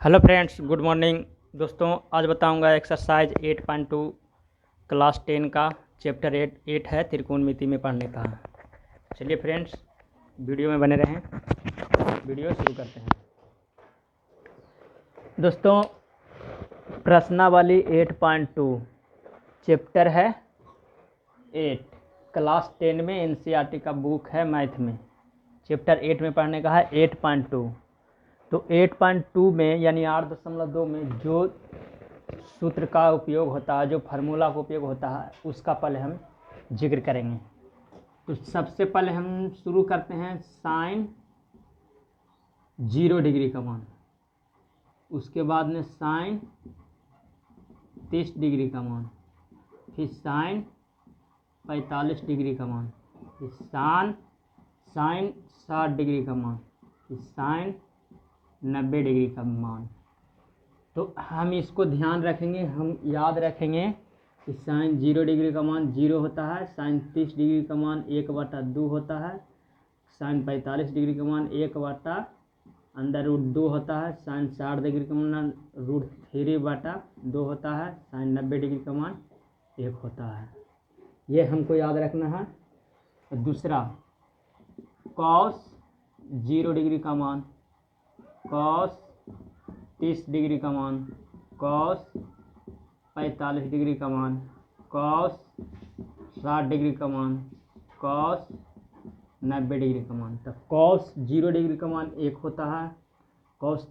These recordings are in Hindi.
हेलो फ्रेंड्स, गुड मॉर्निंग दोस्तों। आज बताऊंगा एक्सरसाइज 8.2 क्लास 10 का चैप्टर 8 है त्रिकोणमिति में पढ़ने का। चलिए फ्रेंड्स, वीडियो में बने रहें। वीडियो शुरू करते हैं दोस्तों। प्रश्नावली 8.2 चैप्टर है 8, क्लास 10 में एनसीईआरटी का बुक है मैथ में। चैप्टर 8 में पढ़ने का है 8.2। तो 8.2 में यानी 8.2 में जो सूत्र का उपयोग होता है, जो फार्मूला का उपयोग होता है, उसका पहले हम जिक्र करेंगे। तो सबसे पहले हम शुरू करते हैं साइन 0 डिग्री का मान, उसके बाद में साइन 30 डिग्री का मान, फिर साइन 45 डिग्री का मान, फिर साइन 60 डिग्री का मान, फिर साइन 90 डिग्री का मान। तो हम इसको ध्यान रखेंगे, हम याद रखेंगे कि साइन 0 डिग्री का मान 0 होता है, साइन 30 डिग्री का मान 1/2 होता है, साइन 45 डिग्री का मान 1/√2 होता है, साइन 60 डिग्री का मान √3/2 होता है, साइन 90 डिग्री का मान 1 होता है। ये हमको याद रखना है। दूसरा, कॉस 0 डिग्री का मान, कॉस 30 डिग्री का मान, कॉस 45 डिग्री का मान, कॉस 60 डिग्री का मान, कॉस 90 डिग्री का मान। तो कॉस 0 डिग्री का मान 1 होता है, कॉस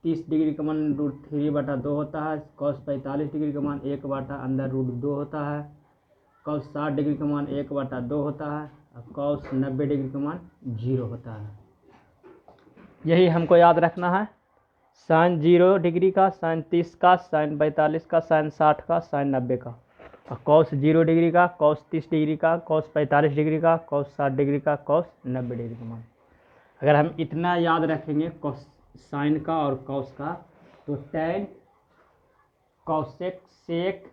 30 डिग्री का मान √3/2 होता है, कॉस 45 डिग्री का मान 1/√2 होता है, कॉस 60 डिग्री का मान 1/2 होता है, और कॉस 90 डिग्री का मान 0 होता है। यही हमको याद रखना है। साइन 0 डिग्री का, साइन 30 का, साइन 45 का, साइन 60 का, साइन 90 का, और कॉस 0 डिग्री का, कॉस 30 डिग्री का, कॉस 45 डिग्री का, कॉस 60 डिग्री का, कॉस 90 डिग्री का मान। अगर हम इतना याद रखेंगे कॉस साइन का और कॉस का, तो टैन, कॉसेक, सेक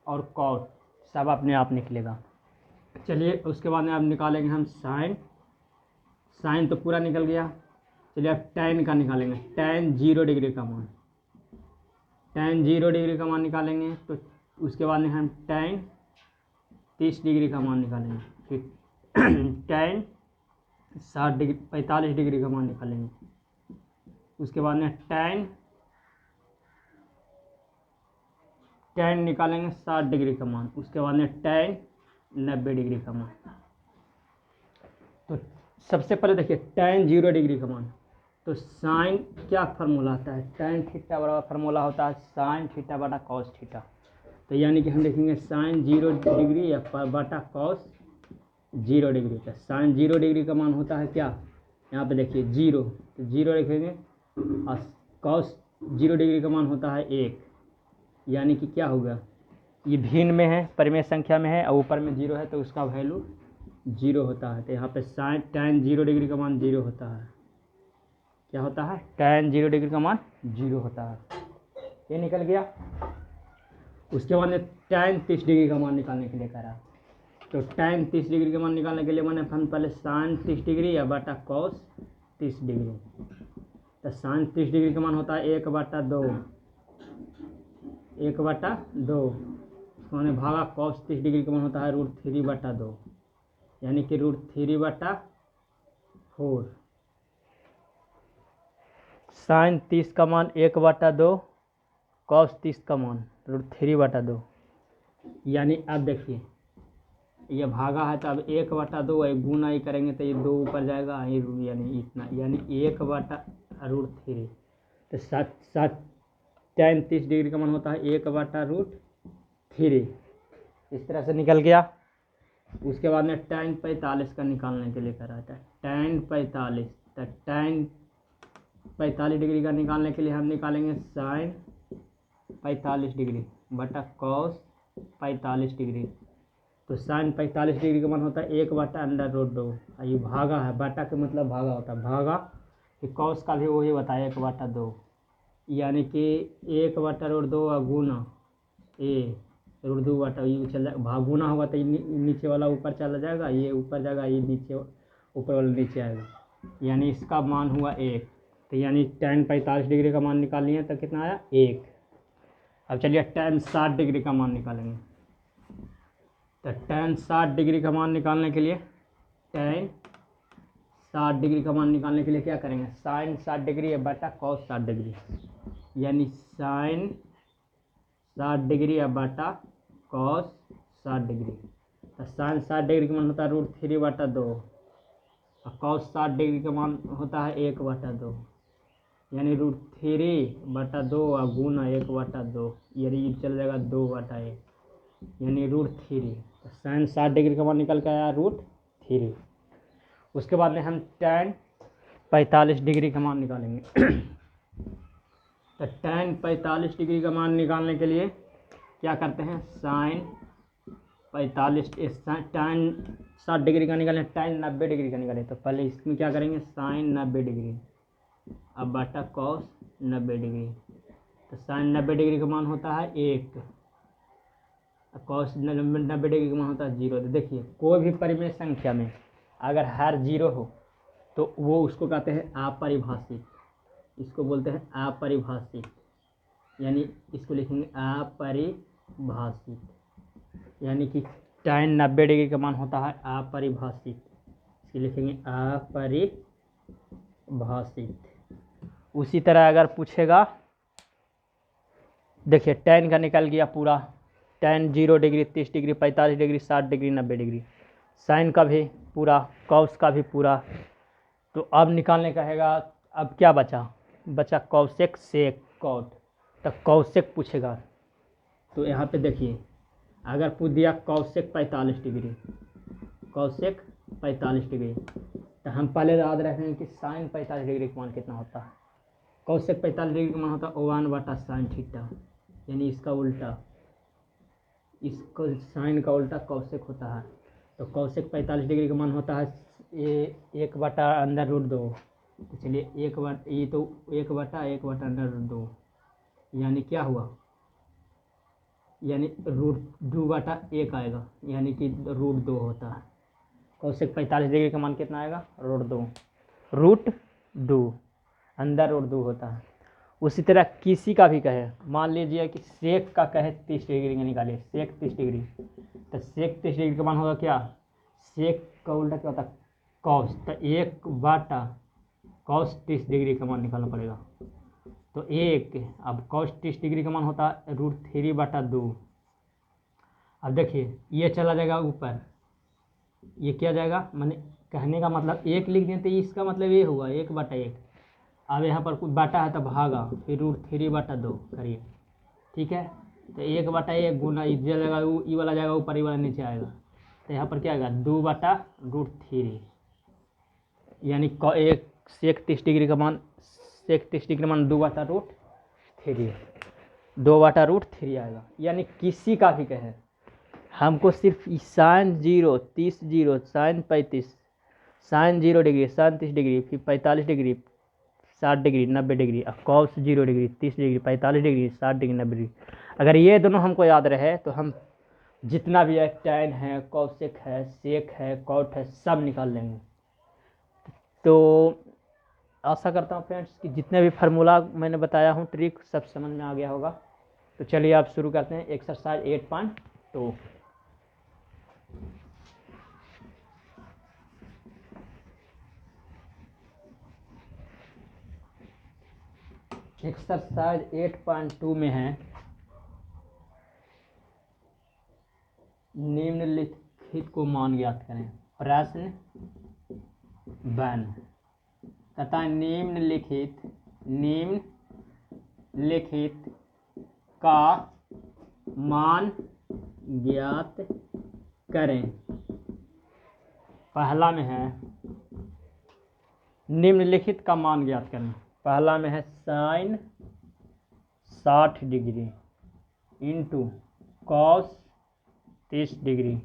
और कॉट सब अपने आप निकलेगा। चलिए उसके बाद में अब निकालेंगे हम साइन तो पूरा निकल गया। चलिए अब टैन का निकालेंगे। टैन 0 डिग्री का मान, टैन 0 डिग्री का मान निकालेंगे। तो उसके बाद में हम टैन 30 डिग्री का मान निकालेंगे, फिर टैन 45 डिग्री का मान निकालेंगे। उसके बाद में टैन निकालेंगे 60 डिग्री का मान। उसके बाद में टैन 90 डिग्री का मान। तो सबसे पहले देखिए टैन 0 डिग्री का मान। तो साइन क्या फार्मूला आता है? टैन थीटा बराबर फार्मूला होता है साइन थीटा बटा कॉस थीटा। तो यानी कि हम लिखेंगे साइन 0 डिग्री या बटा कॉस 0 डिग्री का। साइन 0 डिग्री का मान होता है क्या? यहाँ पे देखिए 0, तो 0 लिखेंगे, और कॉस 0 डिग्री का मान होता है 1। यानी कि क्या होगा, ये भिन्न में है, परिमेय संख्या में है, और ऊपर में 0 है, तो उसका वैल्यू 0 होता है। तो यहाँ पे साइन टैन 0 डिग्री का मान 0 होता है। क्या होता है? टैन 0 डिग्री का मान 0 होता है। ये निकल गया। उसके बाद में टैन 30 डिग्री का मान निकालने के लिए कह रहा। तो टैन 30 डिग्री का मान निकालने के लिए मैंने हम पहले साइन 30 डिग्री या बटा कॉस 30 डिग्री। तो साइन 30 डिग्री का मान होता है 1/2, 1/2। मैंने भागा कॉस 30 डिग्री का मान होता है √3/2, यानी कि √3/4। साइन 30 का मान 1/2, कॉस 30 का मान √3/2। यानी अब देखिए ये भागा है, तो अब 1/2 गुना ही करेंगे तो ये 2 ऊपर जाएगा, यानी इतना, यानी 1/√3। तो टैन 30 डिग्री का मान होता है 1/√3। इस तरह से निकल गया। उसके बाद में टैन 45 का निकालने के लिए करा था। टैन 45, तो टैन 45 डिग्री का निकालने के लिए हम निकालेंगे साइन 45 डिग्री बटा कॉस 45 डिग्री। तो साइन 45 डिग्री का मान होता है 1/√2। ये भागा है, बटा के मतलब भागा होता है, भागा कि कॉस का भी वही बताया 1/2, यानी कि 1/√2 गुना √2 ये चल जाएगा, भागुना होगा तो नीचे वाला ऊपर चला जाएगा, ये ऊपर जाएगा, ये नीचे ऊपर वाला नीचे आएगा, यानी इसका मान हुआ 1। तो यानी tan 45 डिग्री का मान निकाल लिए तो कितना आया 1। अब चलिए tan 60 डिग्री का मान निकालेंगे। तो tan 60 डिग्री का मान निकालने के लिए tan 60 डिग्री का मान निकालने के लिए क्या करेंगे, sin 60 डिग्री बटा cos 60 डिग्री, यानी sin 60 डिग्री बटा cos 60 डिग्री। तो sin 60 डिग्री का मान होता है √3/2 और cos 60 डिग्री का मान होता है 1/2, यानी √3/2 और गुना 1/2, यानी चल जाएगा 2/1, यानी √3। तो sin 60 डिग्री का मान निकल के आया √3। उसके बाद में हम tan 45 डिग्री का मान निकालेंगे। तो tan 45 डिग्री का मान निकालने के लिए क्या करते हैं, sin 60 डिग्री का निकालें, tan 90 डिग्री का निकालें। तो पहले इसमें क्या करेंगे, sin 90 डिग्री अब बटा cos 90 डिग्री। तो sin 90 डिग्री का मान होता है 1, cos 90 डिग्री का मान होता है 0। तो देखिए कोई भी परिमेय संख्या में अगर हर 0 हो तो वो उसको कहते हैं अपरिभाषित, इसको बोलते हैं अपरिभाषित, यानी इसको लिखेंगे अपरिभाषित, यानी कि tan 90 डिग्री का मान होता है अपरिभाषित, इसको लिखेंगे अपरिभाषित। उसी तरह अगर पूछेगा, देखिए tan का निकल गया पूरा, tan 0 degree 30 degree 45 degree 60 degree 90 degree, sin का भी पूरा, cos का भी पूरा। तो अब निकालने का हैगा, अब क्या बचा cosec sec cot। तो cosec पूछेगा तो यहाँ पे देखिए अगर पूछ दिया cosec 45 डिग्री, cosec 45 डिग्री, तो हम पहले याद रखेंगे कि sin 45 डिग्री का मान कितना होता है। cosec 45 डिग्री का मान होता है 1/sin थीटा, यानी इसका उल्टा, इसको sin का उल्टा cosec होता है। तो cosec 45 डिग्री का मान होता है 1/√2। तो चलिए ये तो 1/√2, यानी क्या हुआ, यानी √2/1 आएगा, यानी कि √2 होता है। cosec 45 डिग्री का मान कितना आएगा, √2 अंदर √2 होता है। उसी तरह किसी का भी कहे, मान लीजिए कि सेक का कहे 30 डिग्री का निकालिए, सेक 30 डिग्री, तो सेक 30 डिग्री का मान होगा क्या, सेक का उल्टा क्या होता है कॉस, तो 1/cos 30 डिग्री का मान निकालना पड़ेगा। तो 1, अब cos 30 डिग्री का मान होता है √3/2। अब देखिए ये चला जाएगा ऊपर, ये क्या जाएगा, मैंने कहने का मतलब 1 लिख दें तो इसका मतलब ये हुआ 1/1। अब यहाँ पर कुछ बाटा है तो भागा, फिर √3/2 करिए, ठीक है। तो 1/1 गुना इधर जाएगा, ये वाला जाएगा ऊपर, ये वाला नीचे आएगा। तो यहाँ पर क्या आएगा 2/√3, यानी एक सेक 30 डिग्री का मान, सेक 30 डिग्री का मान 2/√3 आएगा। यानी किसी का भी कहे, हमको सिर्फ sin 0 30 0 sin 35 sin 0 degree sin 30 degree फिर 45 डिग्री 60 डिग्री 90 डिग्री और cos 0 degree 30 degree 45 degree 60 degree 90 degree, अगर ये दोनों हमको याद रहे तो हम जितना भी है tan है cosec है sec है cot है सब निकाल लेंगे। तो आशा करता हूँ फ्रेंड्स कि जितने भी फार्मूला मैंने बताया हूँ ट्रिक सब समझ में आ गया होगा। तो चलिए आप शुरू करते हैं एक्सरसाइज 8.2। एक्सरसाइज 8.2 में है निम्नलिखित को मान ज्ञात करें। प्रश्न बन तथा निम्नलिखित का मान ज्ञात करें। पहला में है निम्नलिखित का मान ज्ञात करें। पहला में है sin 60 degree into cos 30 degree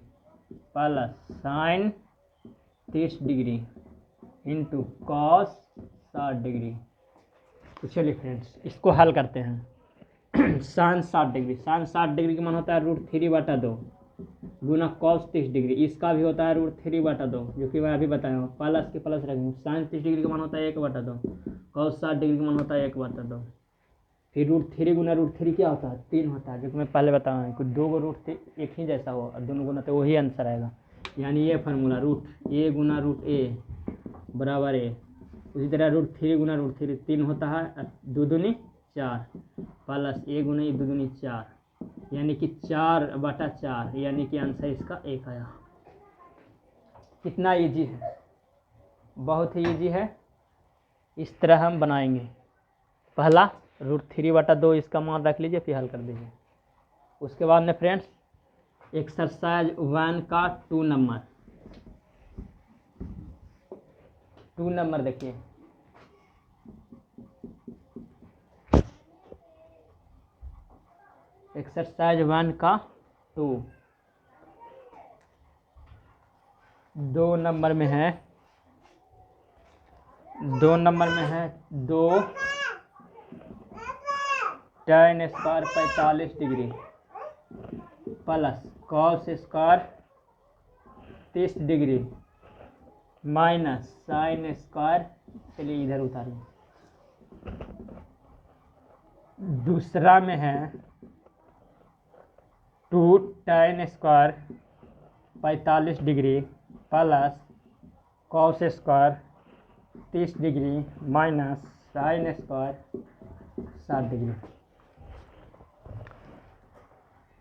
plus sin 30 degree into cos 60 degree. तो चलिए फ्रेंड्स इसको हल करते हैं। sin 60 डिग्री का मान होता है √3/2 गुना cos 30 डिग्री, इसका भी होता है √3/2 जो कि मैं अभी बताया हूँ, प्लस के प्लस रखेंगे। sin 30 डिग्री का मान होता है 1/2, कॉस 60 डिग्री का मान होता है 1/2। फिर √3 गुना √3 क्या होता है 3 होता है, जो कि मैं पहले बताया कि 2 को रूट एक ही जैसा हो और दोनों गुना तो वही आंसर आएगा। यानी ये फार्मूला √a गुना √a बराबर a। उसी तरह √3 गुना √3 3 होता है, 2 दूनी 4 प्लस a गुना 2 दूनी 4, यानी कि 4/4, यानी कि आंसर इसका 1 आया। कितना इजी है, बहुत ही इजी है। इस तरह हम बनाएंगे। पहला √3/2 इसका मान रख लीजिए, फिर हल कर दीजिए। उसके बाद में फ्रेंड्स एक्सरसाइज 1 का 2 नंबर देखिए। एक्सरसाइज 1 का 2 नंबर में है, 2 tan square 45 degree plus cos square 30 degree minus sine square, चलिए इधर उतारिए। दूसरा में है 2 tan square 45 degree plus cos square 30 degree minus sine square 60 degree.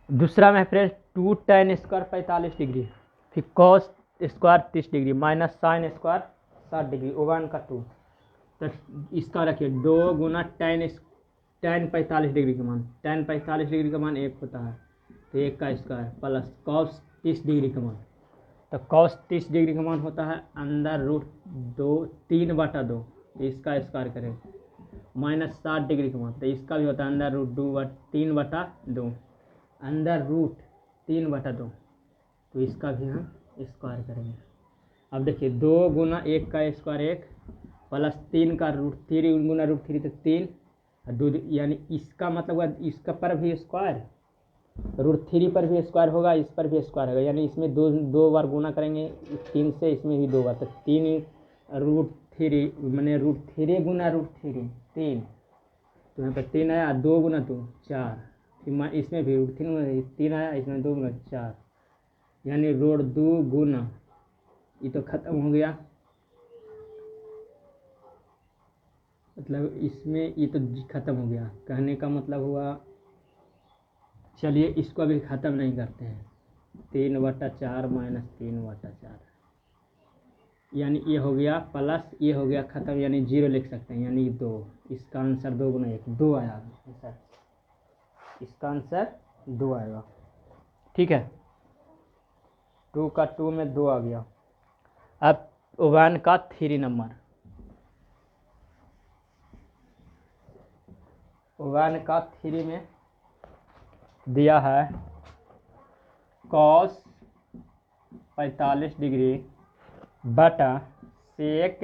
दूसरा में फ्रेंड्स 2 tan स्क्वायर 45 डिग्री, फिर cos square 30 degree minus sine square 60 degree oven का 2। तो इसका रखिए 2 गुना tan 45 डिग्री का मान, tan 45 डिग्री का मान 1 होता है, तो 1 का स्क्वायर प्लस कॉस 30 डिग्री का मान, तो कॉस 30 डिग्री का मान होता है अंदर √3/2, तो इसका स्क्वायर करें माइनस 60 डिग्री का मान, तो इसका भी होता है अंदर √3/2 अंदर √3/2, तो इसका भी हम स्क्वायर करेंगे। अब देखिए 2 गुना 1 का स्क्वायर 1 प्लस 3 का √3 गुना √3 तो 3, यानी इसका मतलब इसका पर भी स्क्वायर, √3 पर भी स्क्वायर होगा, इस पर भी स्क्वायर होगा, यानी इसमें दो बार गुना करेंगे 3 से, इसमें भी 2 बार, तो 3 √3 मैंने √3 गुना √3 3, तो यहाँ पर 3 आया, 2 गुना 2 4, फिर इसमें भी √3 आया, इसमें 2 गुना 4, यानी √2 गुना, ये तो ख़त्म हो गया, मतलब इसमें ये तो ख़त्म हो गया, कहने का मतलब हुआ। चलिए इसको अभी ख़त्म नहीं करते हैं, 3/4 माइनस 3/4, यानी ये हो गया प्लस ये हो गया ख़त्म, यानी 0 लिख सकते हैं, यानी 2। इसका आंसर 2 गुना 1 2 आया आंसर, इसका आंसर 2 आएगा। ठीक है, 2 का 2 में 2 आ गया। अब 1 का 3 नंबर, 1 का 3 में दिया है कॉस 45 डिग्री बटा सेक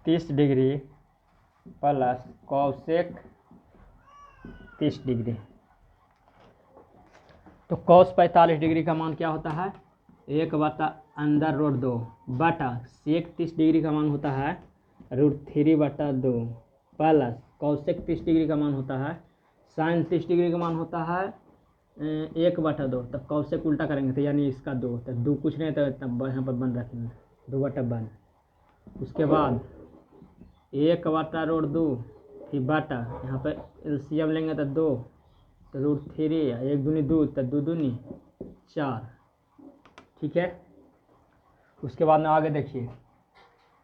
30 डिग्री प्लस कॉसेक 30 डिग्री। तो कॉस 45 डिग्री का मान क्या होता है 1/√2 बटा सेक 30 डिग्री का मान होता है √3/2 प्लस कॉसेक 30 डिग्री का मान होता है साइन 30 डिग्री का मान होता है 1/2। तब कॉसेक उल्टा करेंगे तो यानी इसका 2, तो 2 कुछ नहीं तो तब यहाँ पर बन रखेंगे 2/1। उसके बाद 1/√2 फिर बाटा, यहाँ पर एलसीएम लेंगे तो 2, तो √3 1 दूनी 2, तो 2 दूनी 4। ठीक है, उसके बाद में आगे देखिए,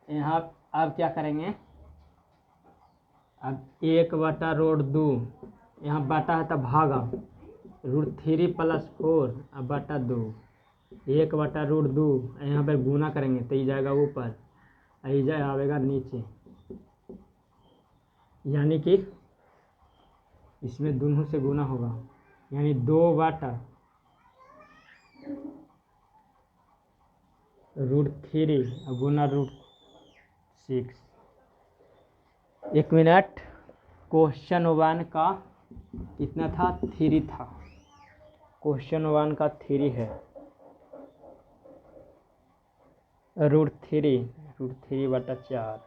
यहाँ अब क्या करेंगे, अब 1/√2 यहाँ बाटा है तब भागा √3 + 4 अब बटा 2, 1/√2 यहाँ पर गुना करेंगे तो ये जाएगा ऊपर, ये जाए आएगा नीचे, यानी कि इसमें दोनों से गुना होगा, यानी 2/√3 गुना √6। 1 मिनट, क्वेश्चन 1 का कितना था 3 था, क्वेश्चन 1 का 3 है, √3/4